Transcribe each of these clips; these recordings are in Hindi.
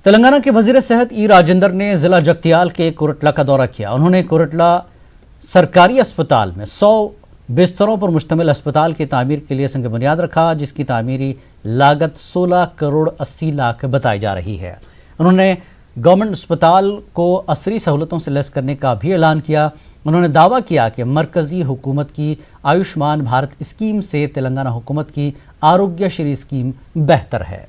तेलंगाना के वजीर सेहत ई राजेंद्र ने जिला जगतियाल के कोरटला का दौरा किया। उन्होंने कोरटला सरकारी अस्पताल में 100 बिस्तरों पर मुश्तमिल अस्पताल की तामीर के लिए संग बुनियाद रखा, जिसकी तामीरी लागत 16 करोड़ 80 लाख बताई जा रही है। उन्होंने गवर्नमेंट अस्पताल को असरी सहूलतों से लैस करने का भी ऐलान किया। उन्होंने दावा किया कि मरकजी हुकूमत की आयुष्मान भारत स्कीम से तेलंगाना हुकूमत की आरोग्यश्री स्कीम बेहतर है।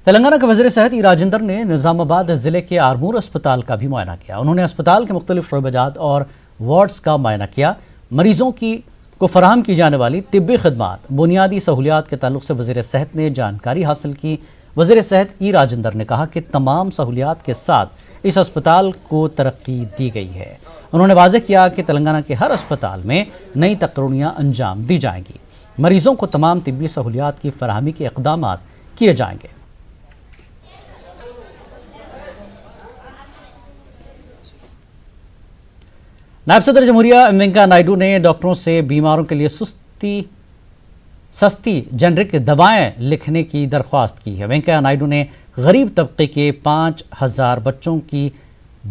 तेलंगाना के वज़ीर सेहत ई राजेंद्र ने निज़ामाबाद ज़िले के आरमूर अस्पताल का भी मुआयना किया। उन्होंने अस्पताल के मुख्तलिफ शोबेजात और वार्ड्स का मुआयना किया। मरीजों को फराहम की जाने वाली तिब्बी खदमात, बुनियादी सहूलियात के ताल्लुक से वज़ीर सेहत ने जानकारी हासिल की। वज़ीर सेहत ई राजेंद्र ने कहा कि तमाम सहूलियात के साथ इस अस्पताल को तरक्की दी गई है। उन्होंने वाज़ेह किया कि तेलंगाना के हर अस्पताल में नई तकरीयाँ अंजाम दी जाएंगी। मरीजों को तमाम तिब्बी सहूलियात की फराहमी के इक़दाम किए जाएंगे। नायब सदर जमहूरिया वेंकैया नायडू ने डॉक्टरों से बीमारों के लिए सस्ती जेनरिक दवाएं लिखने की दरख्वास्त की है। वेंकैया नायडू ने गरीब तबके के 5000 बच्चों की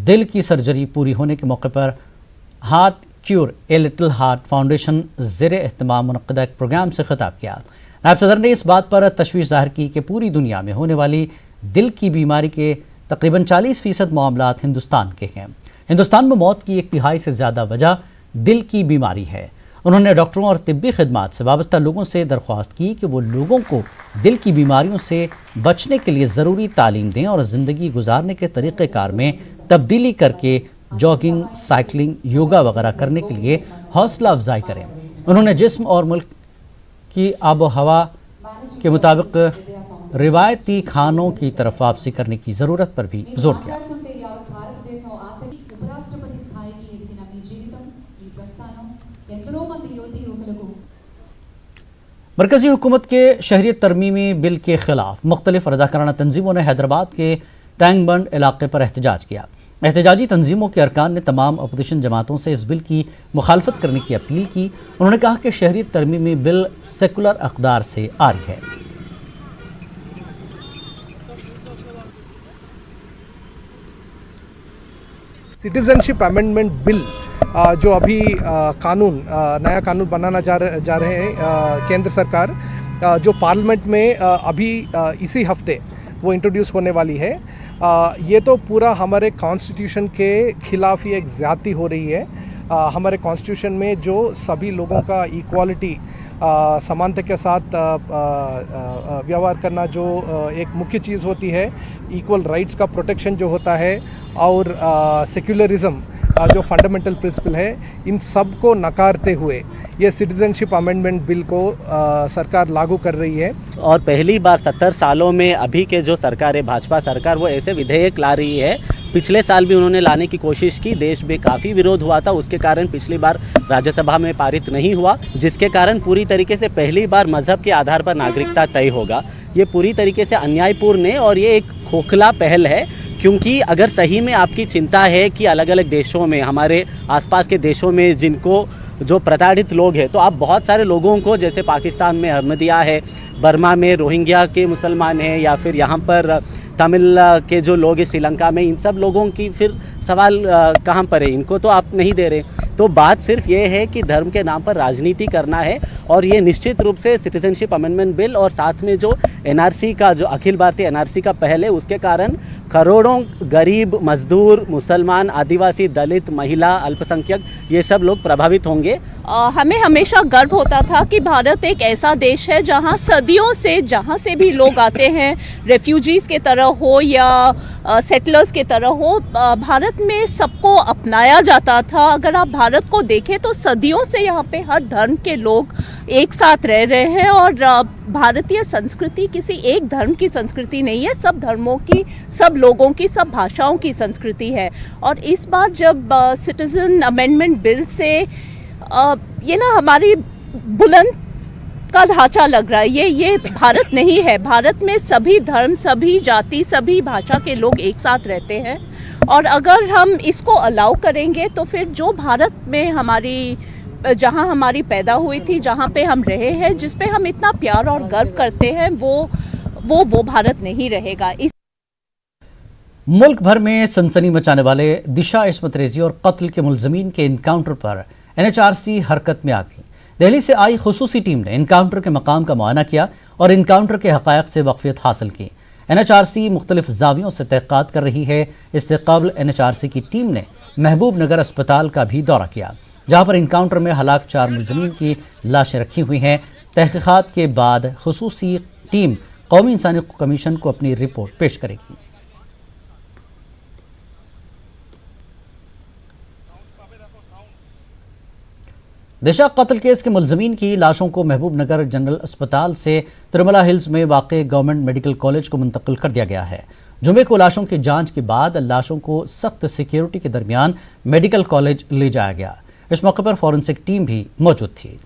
दिल की सर्जरी पूरी होने के मौके पर heart cure a little heart foundation ज़ेरे एहतमाम मुनक़्क़दा एक प्रोग्राम से खिताब किया। नायब सदर ने इस बात पर तशवीश ज़ाहिर की कि पूरी दुनिया में होने वाली दिल की बीमारी के तकरीबन 40% मामलात हिंदुस्तान के हैं। हिंदुस्तान में मौत की 1/3 से ज़्यादा वजह दिल की बीमारी है। उन्होंने डॉक्टरों और तिब्बी खिदमात से वाबस्ता लोगों से दरख्वास्त की कि वो लोगों को दिल की बीमारियों से बचने के लिए ज़रूरी तालीम दें और ज़िंदगी गुजारने के तरीक़ेकार में तब्दीली करके जॉगिंग, साइकिलिंग, योगा वगैरह करने के लिए हौसला अफजाई करें। उन्होंने जिस्म और मुल्क की आबो हवा के मुताबिक रिवायती खानों की तरफ वापसी करने की ज़रूरत पर भी जोर दिया। मरकजी हुकूमत के शहरियत तरमीमी बिल के खिलाफ मुख्तलिफ रज़ाकाराना तंजीमों ने हैदराबाद के टैंक बंड इलाके पर एहतजाज किया। एहतजाजी तंजीमों के अरकान ने तमाम अपोजिशन जमातों से इस बिल की मुखालफत करने की अपील की। उन्होंने कहा कि शहरियत तरमीमी बिल सेकुलर अक़दार से आरी है। सिटीजनशिप अमेंडमेंट बिल जो अभी नया कानून बनाना जा रहे हैं केंद्र सरकार, जो पार्लियामेंट में अभी इसी हफ्ते वो इंट्रोड्यूस होने वाली है। ये तो पूरा हमारे कॉन्स्टिट्यूशन के खिलाफ ही एक ज़्यादती हो रही है। हमारे कॉन्स्टिट्यूशन में जो सभी लोगों का इक्वालिटी, समानता के साथ व्यवहार करना जो एक मुख्य चीज़ होती है, इक्वल राइट्स का प्रोटेक्शन जो होता है और सेक्युलरिज्म जो फंडामेंटल प्रिंसिपल है, इन सब को नकारते हुए ये सिटीजनशिप अमेंडमेंट बिल को सरकार लागू कर रही है। और पहली बार 70 सालों में अभी के जो सरकार है, भाजपा सरकार, वो ऐसे विधेयक ला रही है। पिछले साल भी उन्होंने लाने की कोशिश की, देश में काफ़ी विरोध हुआ था, उसके कारण पिछली बार राज्यसभा में पारित नहीं हुआ, जिसके कारण पूरी तरीके से पहली बार मज़हब के आधार पर नागरिकता तय होगा। ये पूरी तरीके से अन्यायपूर्ण है और ये एक खोखला पहल है, क्योंकि अगर सही में आपकी चिंता है कि अलग अलग देशों में, हमारे आसपास के देशों में जिनको जो प्रताड़ित लोग हैं, तो आप बहुत सारे लोगों को, जैसे पाकिस्तान में अहमदिया है, बर्मा में रोहिंग्या के मुसलमान हैं, या फिर यहाँ पर तमिल के जो लोग हैं श्रीलंका में, इन सब लोगों की फिर सवाल कहाँ पर है, इनको तो आप नहीं दे रहे। तो बात सिर्फ ये है कि धर्म के नाम पर राजनीति करना है, और ये निश्चित रूप से सिटीजनशिप अमेंडमेंट बिल और साथ में जो एनआरसी का, जो अखिल भारतीय एनआरसी का पहल है, उसके कारण करोड़ों गरीब, मजदूर, मुसलमान, आदिवासी, दलित, महिला, अल्पसंख्यक, ये सब लोग प्रभावित होंगे। हमें हमेशा गर्व होता था कि भारत एक ऐसा देश है जहाँ सदियों से जहाँ से भी लोग आते हैं, रेफ्यूजीज़ के तरह हो या सेटलर्स के तरह हो, भारत में सबको अपनाया जाता था। अगर आप भारत को देखें तो सदियों से यहाँ पे हर धर्म के लोग एक साथ रह रहे हैं, और भारतीय संस्कृति किसी एक धर्म की संस्कृति नहीं है, सब धर्मों की, सब लोगों की, सब भाषाओं की संस्कृति है। और इस बार जब सिटीजन अमेंडमेंट बिल से ये ना हमारी बुलंद का ढांचा लग रहा है, ये भारत नहीं है। भारत में सभी धर्म, सभी जाति, सभी भाषा के लोग एक साथ रहते हैं, और अगर हम इसको अलाउ करेंगे तो फिर जो भारत में हमारी जहाँ हमारी पैदा हुई थी, जहाँ पे हम रहे हैं, जिस पे हम इतना प्यार और गर्व करते हैं, वो भारत नहीं रहेगा। मुल्क भर में सनसनी मचाने वाले दिशा इस्मत रेजी और कत्ल के मुलजमीन के इनकाउंटर पर NHRC हरकत में आ गई। दिल्ली से आई खुसूसी टीम ने इनकाउंटर के मकाम का मुआयना किया और इनकाउंटर के हक़ायक़ से वाक़फ़ियत हासिल की। NHRC मुख्तलिफ ज़ावियों से तहक़ीक़ात कर रही है। इससे कबल NHRC की टीम ने महबूब नगर अस्पताल का भी दौरा किया, जहाँ पर इनकाउंटर में हलाक 4 मुलजमीन की लाशें रखी हुई हैं। तहक़ीक़ात के बाद खुसूसी टीम कौमी इंसानी कमीशन को अपनी रिपोर्ट पेश करेगी। दिशा कत्ल केस के मुलजमीन की लाशों को महबूब नगर जनरल अस्पताल से तिरुमला हिल्स में वाक़ गवर्नमेंट मेडिकल कॉलेज को मुंतकिल कर दिया गया है। जुमे को लाशों की जांच के बाद लाशों को सख्त सिक्योरिटी के दरमियान मेडिकल कॉलेज ले जाया गया। इस मौके पर फॉरेंसिक टीम भी मौजूद थी।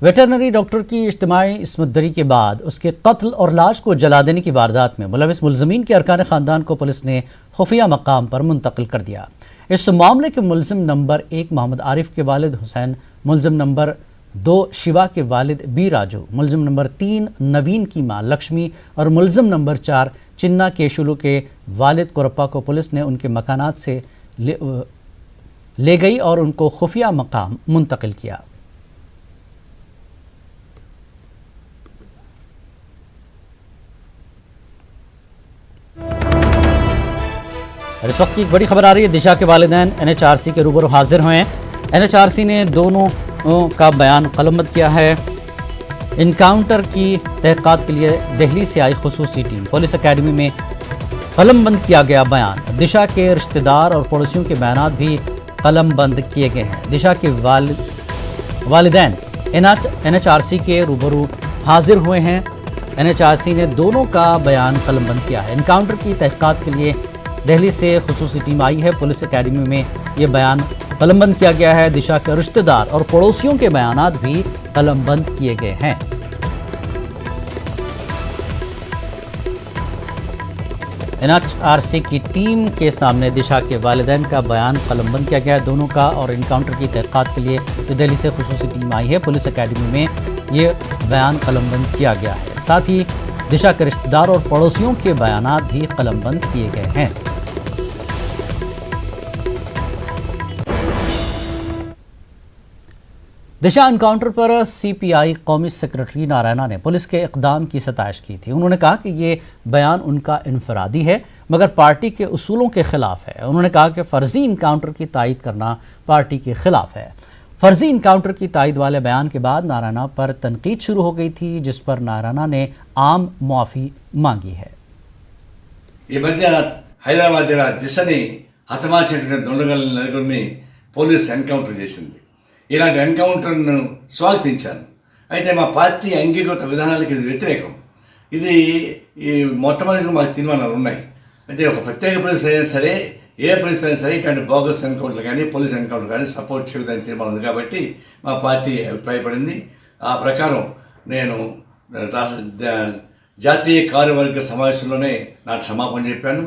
वेटरनरी डॉक्टर की इज्तिमाई इस्मत दरी के बाद उसके कत्ल और लाश को जला देने की वारदात में मुलविस मुलजमीन के अरकान ख़ानदान को पुलिस ने खुफिया मकाम पर मुंतकिल कर दिया। इस मामले के मुलजिम नंबर 1 मोहम्मद आरिफ के वालिद हुसैन, मुलजिम नंबर 2 शिवा के वालिद बी राजू, मुलजिम नंबर 3 नवीन की मां लक्ष्मी और मुलजिम नंबर 4 चिन्ना केशुलू के वालिद कुरप्पा को पुलिस ने उनके मकानात से ले गई और उनको खुफिया मकाम मुंतकिल किया। और इस वक्त की एक बड़ी खबर आ रही है। दिशा के वालिदैन NHRC के रूबरू हाजिर हुए हैं। NHRC ने दोनों का बयान कलमबंद किया है। इनकाउंटर की तहक़ीक़ात के लिए दिल्ली से आई खुसूसी टीम, पुलिस अकेडमी में कलमबंद किया गया बयान। दिशा के रिश्तेदार और पड़ोसियों के बयान भी कलमबंद किए गए हैं। दिशा के वालिदैन NHRC के रूबरू हाजिर हुए हैं। NHRC ने दोनों का बयान कलमबंद किया है। इनकाउंटर की तहक़ीक़ात के लिए दिल्ली से खुसूसी टीम आई है। पुलिस अकेडमी में ये बयान कलमबंद किया गया है। दिशा के रिश्तेदार और पड़ोसियों के बयानात भी कलमबंद किए गए हैं। NHRC की टीम के सामने दिशा के वालिदैन का बयान कलमबंद किया गया है दोनों का। और इनकाउंटर की तहक़ीक़ात के लिए दिल्ली से खुसूसी टीम आई है। पुलिस अकेडमी में ये बयान कलमबंद किया गया है। साथ ही दिशा के रिश्तेदार और पड़ोसियों के बयानात भी कलमबंद किए गए हैं। दिशा एनकाउंटर पर CPI कौमी सेक्रेटरी नारायणा ने पुलिस के इक़दाम की सताइश की थी। उन्होंने कहा कि ये बयान उनका इनफरादी है मगर पार्टी के उसूलों के खिलाफ है। उन्होंने कहा कि फ़र्जी इनकाउंटर की तायद करना पार्टी के खिलाफ है। फ़र्जी इनकाउंटर की तायद वाले बयान के बाद नारायणा पर तनकीद शुरू हो गई थी, जिस पर नारायणा ने आम मुआफ़ी मांगी है। ఈ మధ్య హైదరాబాద్ జిల్లా దిశని హతమార్చినటువంటి దొండగల్ని నలుగురిని పోలీసు ఎన్కౌంటర్ చేసింది. ఇలాంటి ఎన్కౌంటర్ను స్వాగతించాను. అయితే మా పార్టీ అంగీకృత విధానాలకు ఇది వ్యతిరేకం. ఇది ఈ మొట్టమొదటిగా మాకు తీర్మానాలు ఉన్నాయి. అయితే ఒక ప్రత్యేక పరిస్థితి అయినా సరే, ఏ పరిస్థితి అయినా సరే ఇట్లాంటి బోగస్ ఎన్కౌంటర్ కానీ పోలీస్ ఎన్కౌంటర్ కానీ సపోర్ట్ చేయడానికి తీర్మానం ఉంది. కాబట్టి మా పార్టీ అభిప్రాయపడింది. ఆ ప్రకారం నేను జాతీయ కార్యవర్గ సమావేశంలోనే నా క్షమాపణ చెప్పాను.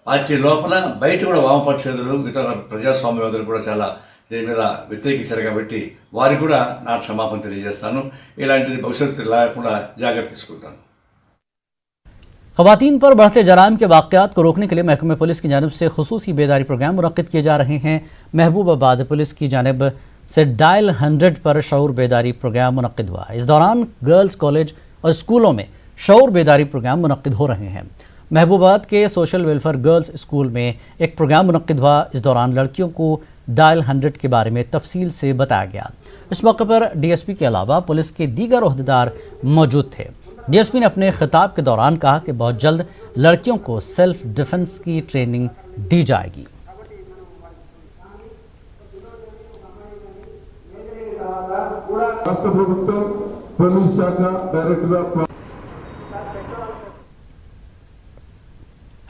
పార్టీ లోపల బయట కూడా వామపక్షేదులు ఇతర ప్రజాస్వామ్యవాదులు కూడా చాలా దీని మీద వ్యతిరేకించారు. కాబట్టి వారికి కూడా నా క్షమాపణ తెలియజేస్తాను. ఇలాంటిది భవిష్యత్తు లేకుండా జాగ్రత్త తీసుకుంటాను. ख़वातीन पर बढ़ते जराइम के वाक़यात को रोकने के लिए महकमे पुलिस की जानिब से खुसूसी बेदारी प्रोग्राम मुनक़्क़िद किए जा रहे हैं। महबूबाबाद पुलिस की जानिब से डायल 100 पर शऊर बेदारी प्रोग्राम मुनक़्क़िद हुआ। इस दौरान गर्ल्स कॉलेज और स्कूलों में शऊर बेदारी प्रोग्राम मुनक़्क़िद हो रहे हैं। महबूबाबाद के सोशल वेलफेयर गर्ल्स स्कूल में एक प्रोग्राम मुनक़्क़िद हुआ। इस दौरान लड़कियों को डायल 100 के बारे में तफसील से बताया गया। इस मौके पर DSP के अलावा पुलिस के दीगर ओहदेदार मौजूद थे। DSP ने अपने खिताब के दौरान कहा कि बहुत जल्द लड़कियों को सेल्फ डिफेंस की ट्रेनिंग दी जाएगी।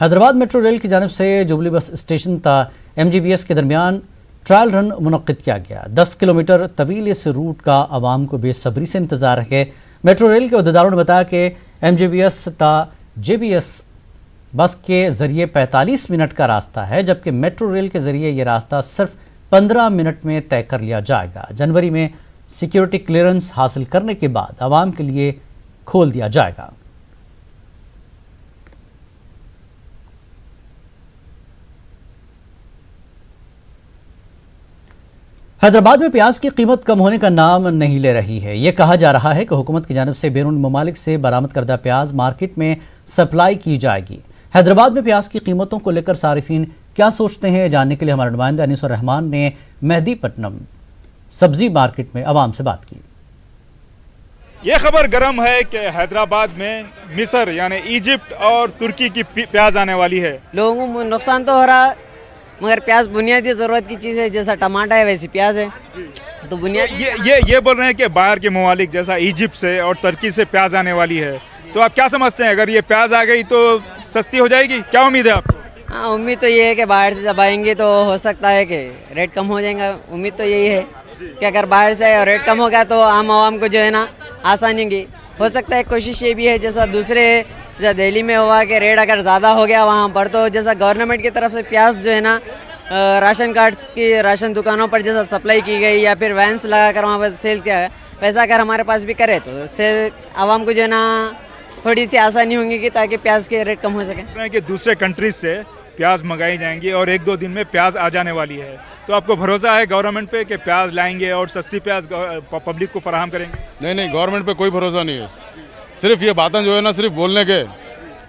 हैदराबाद मेट्रो रेल की जानिब से जुबली बस स्टेशन ता MGBS के दरमियान ट्रायल रन मुनक्किद किया गया। 10 किलोमीटर तवील इस रूट का आवाम को बेसब्री से इंतजार है। मेट्रो रेल के अहदेदारों ने बताया कि MGBS ता JBS बस के जरिए 45 मिनट का रास्ता है, जबकि मेट्रो रेल के जरिए यह रास्ता सिर्फ 15 मिनट में तय कर लिया जाएगा। जनवरी में सिक्योरिटी क्लियरेंस हासिल करने के बाद आवाम के लिए खोल दिया जाएगा। हैदराबाद में प्याज की कीमत कम होने का नाम नहीं ले रही है। यह कहा जा रहा है कि हुकूमत की जानिब से बैरून ममालिक से बरामद करदा प्याज मार्केट में सप्लाई की जाएगी। हैदराबाद में प्याज की कीमतों को लेकर सारिफीन क्या सोचते हैं, जानने के लिए हमारे नुमाइंदा अनीसुर रहमान ने मेहदीपट्टनम सब्जी मार्केट में आवाम से बात की। ये खबर गर्म है कि हैदराबाद में मिस्र यानी इजिप्ट और तुर्की की प्याज आने वाली है। लोगों को नुकसान तो हो रहा, मगर प्याज बुनियादी ज़रूरत की चीज़ है। जैसा टमाटर है वैसी प्याज है, तो बुनियादी ये बोल रहे हैं कि बाहर के ममालिक जैसा इजिप्ट से और तुर्की से प्याज आने वाली है, तो आप क्या समझते हैं, अगर ये प्याज आ गई तो सस्ती हो जाएगी? क्या उम्मीद है आपको? हाँ, उम्मीद तो ये है कि बाहर से जब आएंगे तो हो सकता है कि रेट कम हो जाएगा। उम्मीद तो यही है कि अगर बाहर से रेट कम हो गया तो आम आवाम को जो है ना आसानी होगी। हो सकता है कोशिश ये भी है जैसा दूसरे जैसा दिल्ली में हुआ कि रेट अगर ज़्यादा हो गया वहाँ पर, तो जैसा गवर्नमेंट की तरफ से प्याज जो है ना राशन कार्ड्स की राशन दुकानों पर जैसा सप्लाई की गई या फिर वैन्स लगा कर वहाँ पर सेल किया है, वैसा अगर हमारे पास भी करे तो से आवाम को जो है ना थोड़ी सी आसानी होगी कि ताकि प्याज के रेट कम हो सके। कि दूसरे कंट्रीज से प्याज मंगाई जाएंगी और 1-2 दिन में प्याज आ जाने वाली है, तो आपको भरोसा है गवर्नमेंट पे कि प्याज लाएंगे और सस्ती प्याज पब्लिक को फराहम करेंगे? नहीं, गवर्नमेंट पे कोई भरोसा नहीं है। सिर्फ ये बातें जो है ना, सिर्फ बोलने के,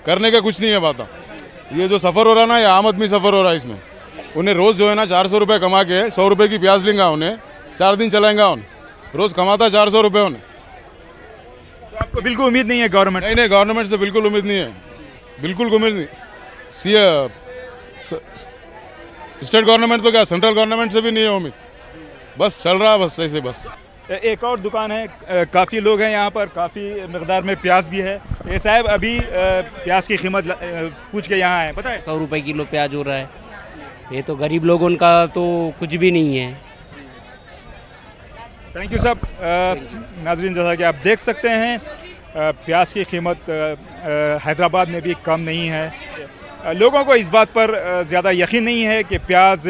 करने के कुछ नहीं है बातें। ये जो सफ़र हो रहा है ना, ये आम आदमी सफ़र हो रहा है। इसमें उन्हें रोज़ जो है ना 400 रुपये कमा के 100 रुपये की प्याज लेंगे, उन्हें 4 दिन चलाएंगा। रोज़ कमाता 400 रुपये उन्हें। तो आपको बिल्कुल उम्मीद नहीं है गवर्नमेंट? नहीं, गवर्नमेंट से बिल्कुल उम्मीद नहीं है, बिल्कुल उम्मीद नहीं। स्टेट गवर्नमेंट तो क्या, सेंट्रल गवर्नमेंट से भी नहीं है उम्मीद। बस चल रहा है, बस ऐसे बस। एक और दुकान है, काफ़ी लोग हैं यहाँ पर, काफ़ी मकदार में प्याज भी है। ये साहब अभी प्याज की कीमत पूछ के यहाँ आए, पता है? 100 रुपये किलो प्याज हो रहा है। ये तो गरीब लोगों का तो कुछ भी नहीं है। थैंक यू साहब। नाजरीन, जैसा कि आप देख सकते हैं प्याज की कीमत हैदराबाद में भी कम नहीं है। लोगों को इस बात पर ज़्यादा यकीन नहीं है कि प्याज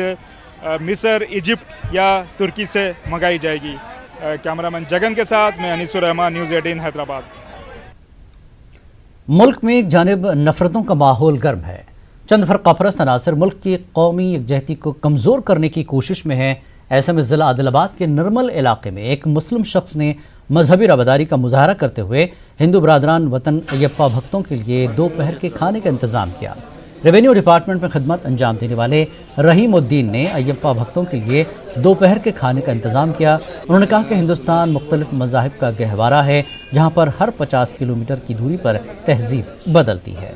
मिस्र, इजिप्ट या तुर्की से मंगाई जाएगी। कैमरामैन जगन के साथ मैं अनीसुर रहमान, न्यूज़ 18 हैदराबाद। मुल्क में एक जानिब नफरतों का माहौल गर्म है। चंद फ़रक़ापरस्त अनासर मुल्क की कौमी यकजहती को कमज़ोर करने की कोशिश में है। ऐसे में ज़िला आदिलाबाद के नरमल इलाके में एक मुस्लिम शख्स ने मजहबी रवादारी का मुजाहरा करते हुए हिंदू बरादरान वतन अय्यप्पा भक्तों के लिए दोपहर के खाने का इंतज़ाम किया। रेवेन्यू डिपार्टमेंट में खिदमत अंजाम देने वाले रहीमुद्दीन ने अय्यप्पा भक्तों के लिए दोपहर के खाने का इंतज़ाम किया। उन्होंने कहा कि हिंदुस्तान मुख्तलिफ मज़ाहिब का गहवारा है, जहाँ पर हर 50 किलोमीटर की दूरी पर तहजीब बदलती है।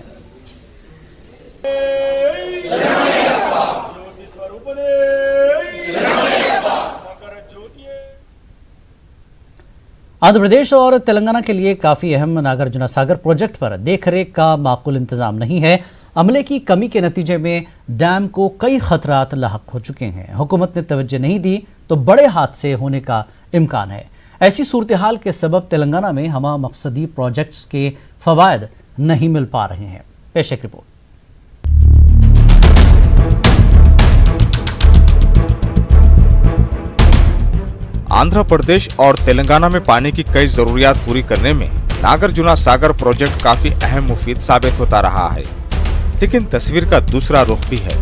आंध्र प्रदेश और तेलंगाना के लिए काफ़ी अहम नागार्जुना सागर प्रोजेक्ट पर देखरेख का माकूल इंतजाम नहीं है। अमले की कमी के नतीजे में डैम को कई खतरात लाहक हो चुके हैं। हुकूमत ने तवज्जो नहीं दी तो बड़े हादसे होने का इम्कान है। ऐसी सूरत हाल के सबब तेलंगाना में हमा मकसदी प्रोजेक्ट्स के फ़वायद नहीं मिल पा रहे हैं। पेश एक रिपोर्ट। आंध्र प्रदेश और तेलंगाना में पानी की कई जरूरियात पूरी करने में नागार्जुना सागर प्रोजेक्ट काफी अहम मुफीद साबित होता रहा है, लेकिन तस्वीर का दूसरा रुख भी है।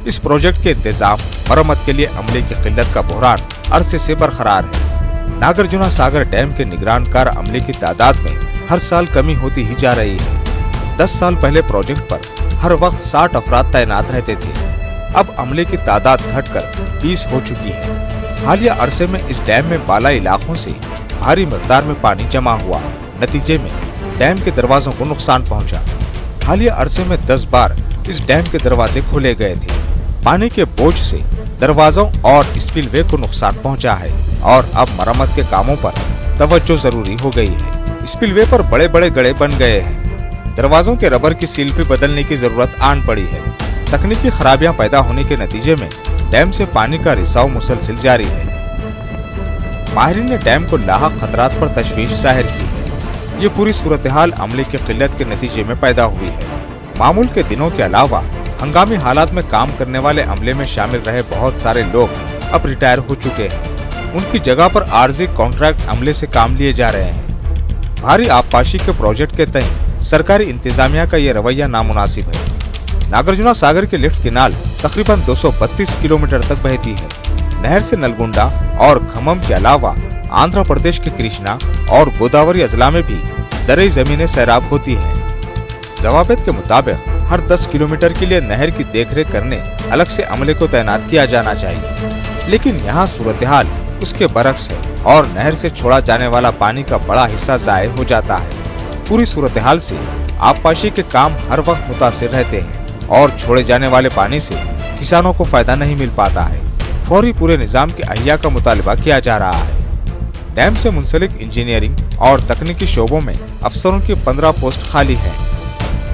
इस प्रोजेक्ट के इंतजाम मरम्मत के लिए अमले की किल्लत का बहरान अरसे से बरकरार है। नागार्जुना सागर डैम के निगरानकार अमले की तादाद में हर साल कमी होती ही जा रही है। 10 साल पहले प्रोजेक्ट पर हर वक्त 60 अफराद तैनात रहते थे। अब अमले की तादाद घटकर 20 हो चुकी है। हालिया अरसे में इस डैम में बाला इलाकों से भारी मकदार में पानी जमा हुआ, नतीजे में डैम के दरवाजों को नुकसान पहुंचा। हालिया अरसे में 10 बार इस डैम के दरवाजे खोले गए थे। पानी के बोझ से दरवाजों और स्पिलवे को नुकसान पहुंचा है और अब मरम्मत के कामों पर तवज्जो जरूरी हो गई है। स्पिलवे पर बड़े बड़े गड्ढे बन गए हैं। दरवाजों के रबर की सील भी बदलने की जरूरत आन पड़ी है। तकनीकी खराबियां पैदा होने के नतीजे में डैम से पानी का रिसाव मुसलसिल जारी है। माहिरीन ने डैम को लाहक खतरात पर तशवीश जाहिर की है। ये पूरी सूरत हाल अमले की किल्लत के नतीजे में पैदा हुई है। मामूल के दिनों के अलावा हंगामी हालात में काम करने वाले अमले में शामिल रहे बहुत सारे लोग अब रिटायर हो चुके हैं। उनकी जगह पर आर्जी कॉन्ट्रैक्ट अमले से काम लिए जा रहे हैं। भारी आबपाशी के प्रोजेक्ट के तय सरकारी इंतजामिया का ये रवैया नामुनासिब है। नागार्जुना सागर की लिफ्ट किनाल तकरीबन 232 किलोमीटर तक बहती है। नहर से नलगुंडा और खम्मम के अलावा आंध्र प्रदेश के कृष्णा और गोदावरी अजला में भी ज़रई जमीनें सैराब होती हैं। जवाबित के मुताबिक हर 10 किलोमीटर के लिए नहर की देखरेख करने अलग से अमले को तैनात किया जाना चाहिए, लेकिन यहाँ सूरत हाल उसके बरक्स है और नहर से छोड़ा जाने वाला पानी का बड़ा हिस्सा ज़ाय हो जाता है। पूरी सूरत हाल से आबपाशी के काम हर वक्त मुतासिर रहते हैं और छोड़े जाने वाले पानी से किसानों को फायदा नहीं मिल पाता है। फौरी पूरे निजाम के अहिया का मुतालबा किया जा रहा है। डैम से मुंसलिक इंजीनियरिंग और तकनीकी शोबों में अफसरों की 15 पोस्ट खाली हैं।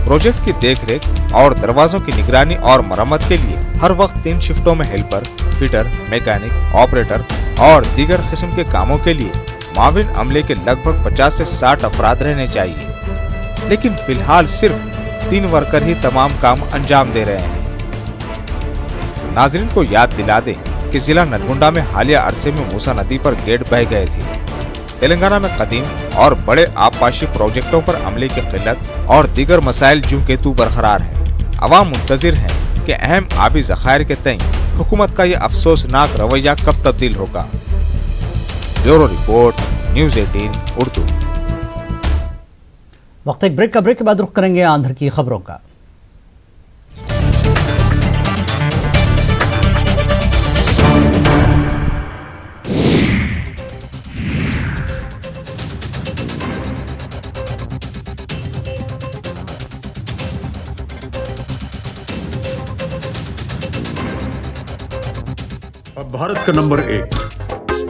प्रोजेक्ट की देखरेख और दरवाजों की निगरानी और मरम्मत के लिए हर वक्त 3 शिफ्टों में हेल्पर, फिटर, मैकेनिक, ऑपरेटर और दीगर किस्म के कामों के लिए माविन अमले के लगभग 50 से 60 अफराद रहने चाहिए, लेकिन फिलहाल सिर्फ 3 वर्कर ही तमाम काम अंजाम दे रहे हैं। नाजरीन को याद दिला दें कि जिला नलगुंडा में हालिया अरसे में मूसा नदी पर गेट बह गए थे। तेलंगाना में कदीम और बड़े आबपाशी प्रोजेक्टों पर अमले की किल्लत और दीगर मसाइल जू के तू बरकरार है। अवाम मुंतजिर है कि अहम आबी ज़खायर के तय हुकूमत का ये अफसोसनाक रवैया कब तब्दील होगा। Bureau report, news 18 Urdu. वक्त एक ब्रेक के बाद रुख करेंगे आंध्र की खबरों का। अब भारत का नंबर 1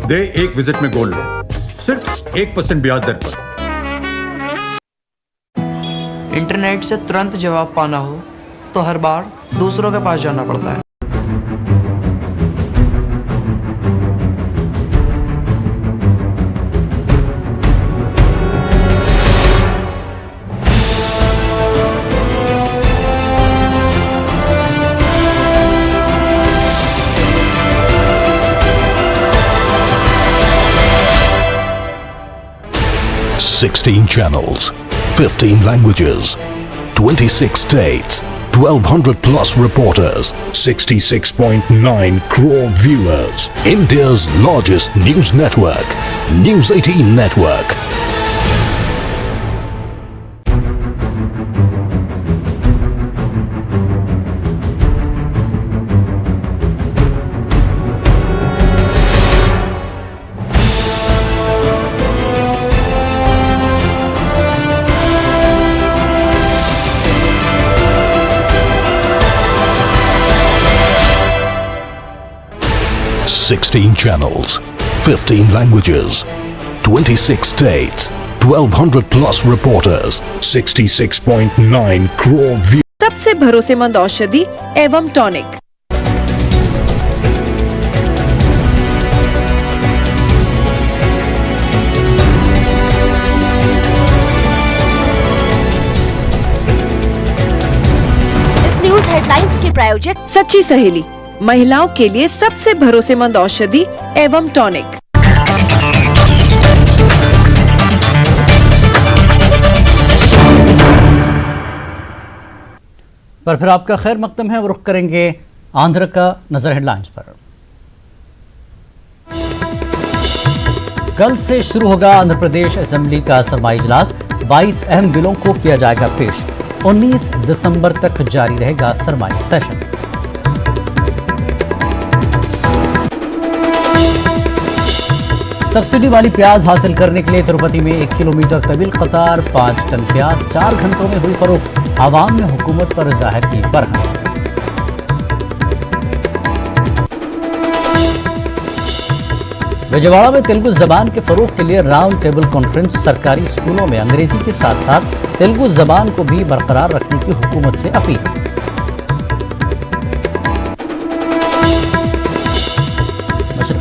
दे एक विजिट में गोल्ड लोन सिर्फ 1% ब्याज दर पर। इंटरनेट से तुरंत जवाब पाना हो तो हर बार दूसरों के पास जाना पड़ता है। Sixteen channels, 15 languages, 26 states, 1200 plus reporters, 66.9 crore viewers. India's largest news network, News 18 Network. Sixteen channels, 15 languages, 26 states, 1200 plus reporters, 66.9 crore viewers. सबसे भरोसेमंद औषधि एवं टॉनिक। इस न्यूज हेडलाइंस के प्रायोजक सच्ची सहेली, महिलाओं के लिए सबसे भरोसेमंद औषधि एवं टॉनिक। पर फिर आपका खैर मकदम है, वो रुख करेंगे आंध्र का नजर हेडलाइंस पर। कल से शुरू होगा आंध्र प्रदेश असेंबली का सरमाई इजलास। 22 अहम बिलों को किया जाएगा पेश। 19 दिसंबर तक जारी रहेगा सरमाई सेशन। सब्सिडी वाली प्याज हासिल करने के लिए तिरुपति में 1 किलोमीटर तवील कतार, 5 टन प्याज 4 घंटों में हुई फरोख्त। आवाम ने हुकूमत पर जाहिर की बरहम। विजयवाड़ा में तेलुगु जबान के फरोग के लिए राउंड टेबल कॉन्फ्रेंस। सरकारी स्कूलों में अंग्रेजी के साथ साथ तेलुगु जबान को भी बरकरार रखने की हुकूमत से अपील।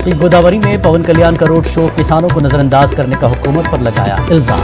मशरकी गोदावरी में पवन कल्याण का रोड शो, किसानों को नजरअंदाज करने का हुकूमत पर लगाया इल्जाम।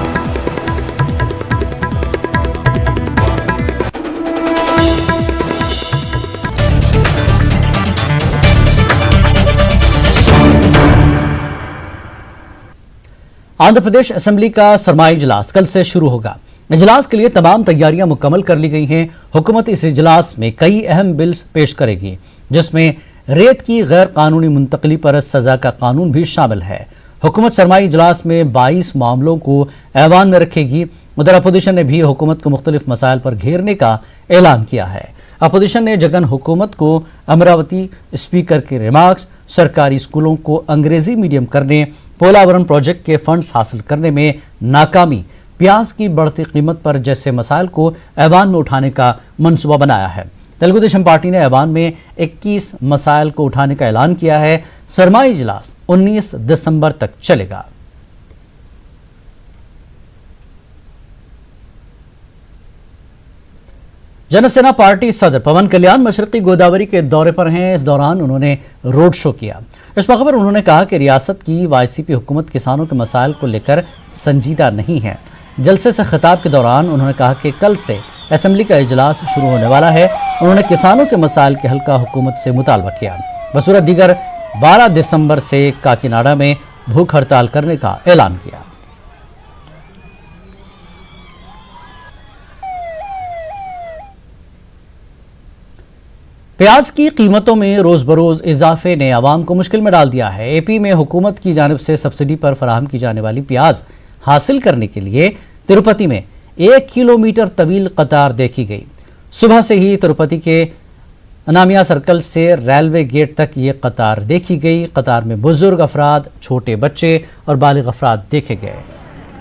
आंध्र प्रदेश असेंबली का सरमाई इजलास कल से शुरू होगा। इजलास के लिए तमाम तैयारियां मुकम्मल कर ली गई हैं। हुकूमत इस इजलास में कई अहम बिल्स पेश करेगी, जिसमें रेत की गैर कानूनी मुंतकली पर सजा का कानून भी शामिल है। हुकूमत सरमाई इजलास में 22 मामलों को ऐवान में रखेगी। उधर अपोजिशन ने भी हुकूमत को मुख्तलिफ मसाइल पर घेरने का ऐलान किया है। अपोजिशन ने जगन हुकूमत को अमरावती स्पीकर के रिमार्क्स, सरकारी स्कूलों को अंग्रेजी मीडियम करने, पोलावरम प्रोजेक्ट के फंड्स हासिल करने में नाकामी, प्याज की बढ़ती कीमत पर जैसे मसाइल को ऐवान में उठाने का मंसूबा बनाया है। तेलुगु देशम पार्टी ने ऐवान में 21 मसाइल को उठाने का ऐलान किया है। सरमाई इजलास 19 दिसंबर तक चलेगा। जनसेना पार्टी सदर पवन कल्याण मशरकी गोदावरी के दौरे पर हैं। इस दौरान उन्होंने रोड शो किया। इस मौके पर उन्होंने कहा कि रियासत की वाईसीपी हुकूमत किसानों के मसाइल को लेकर संजीदा नहीं है। जलसे से खिताब के दौरान उन्होंने कहा कि कल से असेंबली का इजलास शुरू होने वाला है। उन्होंने किसानों के मसाइल के हल का हुकूमत से मुतालबा किया। बसूरत दीगर 12 दिसंबर से काकीनाडा में भूख हड़ताल करने का ऐलान किया। प्याज की कीमतों में रोज बरोज इजाफे ने आवाम को मुश्किल में डाल दिया है। एपी में हुकूमत की जानिब से सब्सिडी पर फराहम की जाने वाली प्याज हासिल करने के लिए तिरुपति में 1 किलोमीटर तवील कतार देखी गई। सुबह से ही तिरुपति के अनामिया सर्कल से रेलवे गेट तक ये कतार देखी गई। कतार में बुजुर्ग अफराद, छोटे बच्चे और बालिग अफराद देखे गए।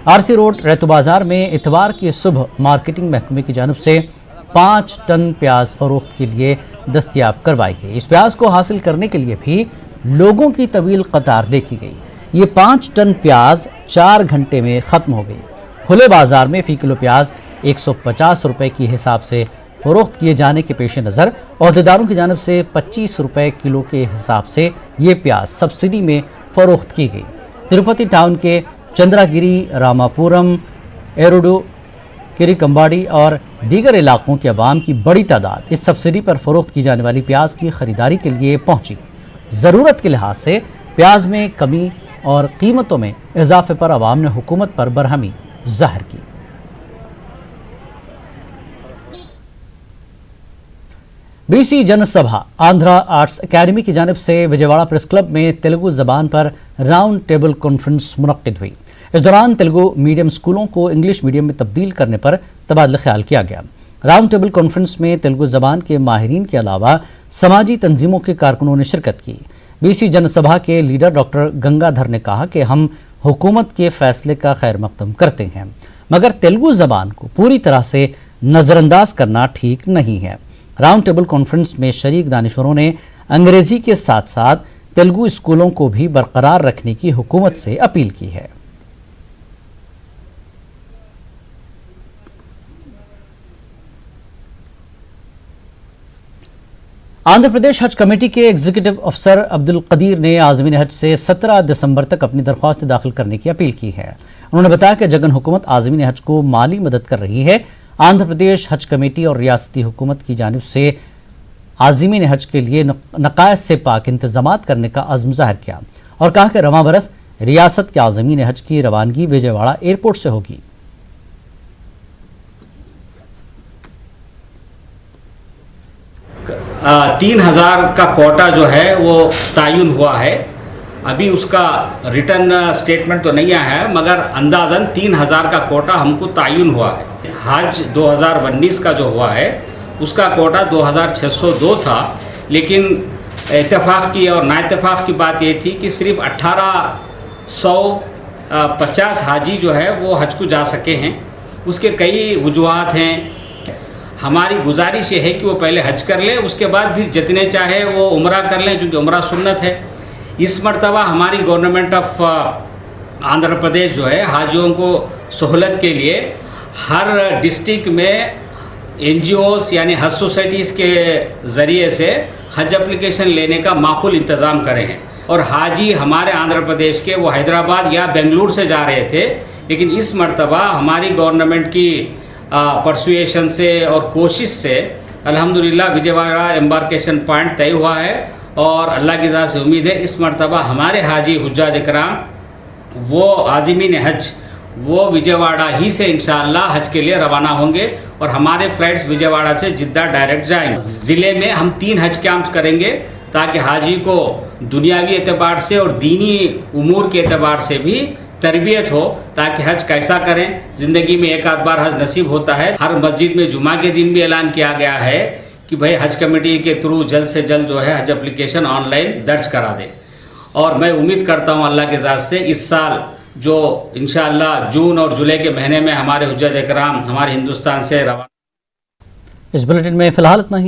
आरसी रोड रैतु बाजार में इतवार की सुबह मार्केटिंग महकमे की जानिब से 5 टन प्याज फरोख्त के लिए दस्तयाब करवाई गई। इस प्याज को हासिल करने के लिए भी लोगों की तवील कतार देखी गई। ये 5 टन प्याज 4 घंटे में खत्म हो गई। खुले बाजार में फी किलो प्याज 150 रुपए के हिसाब से फरोख्त किए जाने के पेश नज़र अहदेदारों की जानिब से 25 रुपए किलो के हिसाब से ये प्याज सब्सिडी में फरोख्त की गई। तिरुपति टाउन के चंद्रागिरी, रामापुरम, एरोडो, किरिकम्बाड़ी और दीगर इलाकों के अवाम की बड़ी तादाद इस सब्सिडी पर फरोख्त की जाने वाली प्याज की खरीदारी के लिए पहुंची। ज़रूरत के लिहाज से प्याज में कमी और कीमतों में इजाफे पर अवाम ने हुकूमत पर बरहमी जाहिर की। बीसी जनसभा आंध्रा आर्ट्स अकेडमी की जानिब से विजयवाड़ा प्रेस क्लब में तेलुगु जबान पर राउंड टेबल कॉन्फ्रेंस मुनक्किद हुई। इस दौरान तेलुगु मीडियम स्कूलों को इंग्लिश मीडियम में तब्दील करने पर तबादला ख्याल किया गया। राउंड टेबल कॉन्फ्रेंस में तेलुगु जबान के माहिरीन के अलावा समाजी तंजीमों के कारकुनों ने शिरकत की। बीसी जनसभा के लीडर डॉक्टर गंगाधर ने कहा कि हम हुकूमत के फैसले का खैर मकदम करते हैं, मगर तेलुगु जबान को पूरी तरह से नज़रअंदाज करना ठीक नहीं है। राउंड टेबल कॉन्फ्रेंस में शरीक दानिशवरों ने अंग्रेजी के साथ साथ तेलुगु स्कूलों को भी बरकरार रखने की हुकूमत से अपील की है। आंध्र प्रदेश हज कमेटी के एग्जीक्यूटिव अफसर अब्दुल कदीर ने आज़मीन हज से 17 दिसंबर तक अपनी दरख्वास्त दाखिल करने की अपील की है। उन्होंने बताया कि जगन हुकूमत आज़मीन हज को माली मदद कर रही है। आंध्र प्रदेश हज कमेटी और रियासती हुकूमत की जानिब से आज़मीन हज के लिए नकायस से पाक इंतजामात करने का अज़्म ज़ाहिर किया और कहा कि रवां बरस रियासत के आज़मीन हज की रवानगी विजयवाड़ा एयरपोर्ट से होगी। $3000 का कोटा जो है वो तयन हुआ है। अभी उसका रिटर्न स्टेटमेंट तो नहीं आया है, मगर अंदाज़न 3000 का कोटा हमको तयन हुआ है। हज 2019 का जो हुआ है उसका कोटा 2602 था, लेकिन इत्तेफाक की और नाइत्तेफाक की बात ये थी कि सिर्फ 1850 हाजी जो है वो हज को जा सके हैं। उसके कई वजूहात हैं। हमारी गुजारिश ये है कि वो पहले हज कर लें, उसके बाद भी जितने चाहे वो उम्रा कर लें, क्योंकि उम्रा सुन्नत है। इस मरतबा हमारी गवर्नमेंट ऑफ आंध्र प्रदेश जो है हाजियों को सहूलत के लिए हर डिस्ट्रिक्ट में NGOs यानी हज सोसाइटीज़ के ज़रिए से हज एप्लीकेशन लेने का माकूल इंतज़ाम करे हैं। और हाजी हमारे आंध्र प्रदेश के वो हैदराबाद या बेंगलुरु से जा रहे थे, लेकिन इस मर्तबा हमारी गवर्नमेंट की परसुएशन से और कोशिश से अल्हम्दुलिल्लाह विजयवाड़ा एम्बार्केशन पॉइंट तय हुआ है और अल्लाह की ज़ात से उम्मीद है इस मर्तबा हमारे हाजी हुज्जाज इकराम वो आज़मीन हज वो विजयवाड़ा ही से इंशाअल्लाह हज के लिए रवाना होंगे और हमारे फ्लाइट्स विजयवाड़ा से जिद्दा डायरेक्ट जाएंगे। ज़िले में हम 3 हज कैंप्स करेंगे ताकि हाजी को दुनियावी एतबार से और दीनी उमूर के एतबार से भी तरबियत हो, ताकि हज कैसा करें। ज़िंदगी में एक आध बार हज नसीब होता है। हर मस्जिद में जुमा के दिन भी ऐलान किया गया है कि भाई हज कमेटी के थ्रू जल्द से जल्द जो है हज एप्लीकेशन ऑनलाइन दर्ज करा दें। और मैं उम्मीद करता हूँ अल्लाह के ज़ात से इस साल जो इंशाअल्लाह जून और जुलाई के महीने में हमारे हुज्जाज इकराम हमारे हिंदुस्तान से रवाना। इस बुलेटिन में फिलहाल इतना ही।